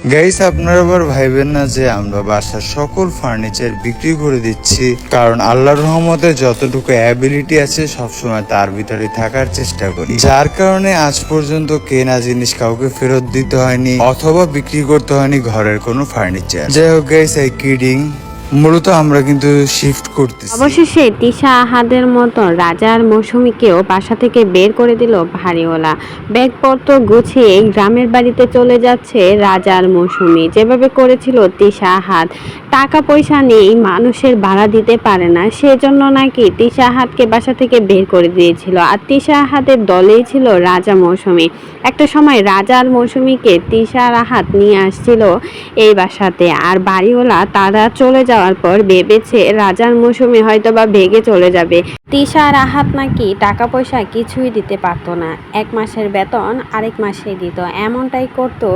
Guys, আপনারা আবার ভাইবেন না যে আমরা বাসার সকল ফার্নিচার বিক্রি করে দিচ্ছি, কারণ আল্লাহর রহমতে যতটুকু অ্যাবিলিটি আছে সবসময় তার ভিতরে থাকার চেষ্টা করি, যার কারণে আজ পর্যন্ত কেনা জিনিস কাউকে ফেরত দিতে হয়নি অথবা বিক্রি করতে হয়নি ঘরের কোনো ফার্নিচার। যাই হোক গাইস, আই কিডিং। মূলত আমরা কিন্তু শিফট করতেছি। অবশেষে তিশা আহাদের মতো রাজার মৌসুমীকেও বাসা থেকে বের করে দিল ভারীওয়ালা। ব্যাগপত্র গুছিয়ে গ্রামের বাড়িতে চলে যাচ্ছে রাজার মৌসুমী। যেভাবে করেছিল তিশা আহাদ, টাকা পয়সা নেই, মানুষের ভাড়া দিতে পারে না, সেজন্য নাকি তিশা আহাদকে বাসা থেকে বের করে দিয়েছিল। আর তিশা আহাদের দলেই ছিল রাজা মৌসুমী। একটা সময় রাজার মৌসুমীকে তিশার আহাদ নিয়ে আসছিল এই বাসাতে। আর বাড়িওয়ালা তারা চলে যাওয়ার পর ভেবেছে রাজার মৌসুমী হয়তো বা ভেগে চলে যাবে। তিশার আহাদ নাকি টাকা পয়সা কিছুই দিতে পারতো না, এক মাসের বেতন আরেক মাসে দিত, এমনটাই করতো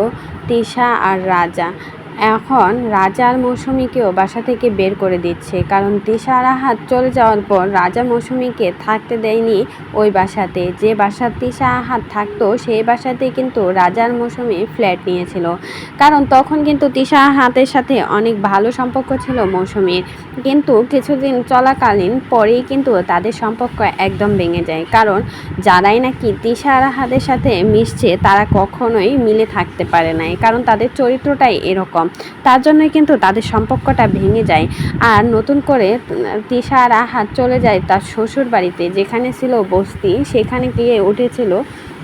তিশা আর রাজা। এখন রাজার মৌসুমীকেও বাসা থেকে বের করে দিচ্ছে, কারণ তিশার আহাদ চলে যাওয়ার পর রাজা মৌসুমীকে থাকতে দেয়নি ওই বাসাতে। যে বাসা তিশা আহাদ থাকতো সেই বাসাতেই কিন্তু রাজার মৌসুমী ফ্ল্যাট নিয়েছিল, কারণ তখন কিন্তু তিশা আহাদের সাথে অনেক ভালো সম্পর্ক ছিল মৌসুমীর। কিন্তু কিছুদিন চলাকালীন পরেই কিন্তু তাদের সম্পর্ক একদম ভেঙে যায়, কারণ যারাই নাকি তিশা আহাদের সাথে মিশছে তারা কখনোই মিলে থাকতে পারে না, কারণ তাদের চরিত্রটাই এরকম। তার জন্যই কিন্তু তাদের সম্পর্কটা ভেঙে যায়। আর নতুন করে তিশা আর আহাদ চলে যায় তার শ্বশুর বাড়িতে, যেখানে ছিল বস্তি, সেখানে গিয়ে উঠেছিল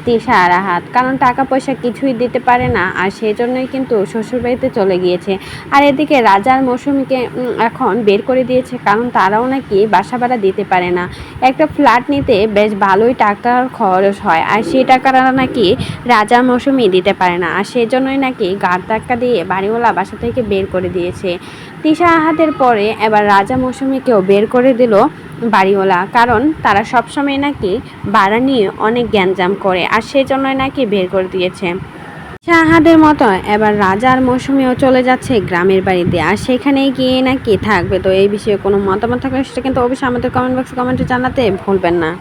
তিশা আর আহাদ, কারণ টাকা পয়সা কিছুই দিতে পারে না, আর সেই জন্যই কিন্তু শ্বশুর বাড়িতে চলে গিয়েছে। আর এদিকে রাজার মৌসুমীকে এখন বের করে দিয়েছে, কারণ তারাও নাকি বাসা ভাড়া দিতে পারে না। একটা ফ্ল্যাট নিতে বেশ ভালোই টাকার খরচ হয়, আর সেই টাকাটা নাকি রাজার মৌসুমী দিতে পারে না, আর সেই জন্যই নাকি গাড় ধাক্কা দিয়ে বাড়িওয়ালা বাসা থেকে বের করে দিয়েছে। তিশা আহাদের পরে এবার রাজা মৌসুমীকেও বের করে দিল বাড়িওয়ালা, কারণ তারা সবসময় নাকি ভাড়া নিয়ে অনেক গ্যাঞ্জাম করে, আর সেই জন্যই নাকি বের করে দিয়েছে। তিশা আহাদের মতো এবার রাজার মৌসুমীও চলে যাচ্ছে গ্রামের বাড়িতে, আর সেখানে গিয়ে নাকি থাকবে। তো এই বিষয়ে কোনো মতামত থাকলে সেটা কিন্তু অবশ্যই আমাদের কমেন্ট বক্সে কমেন্টে জানাতে ভুলবেন না।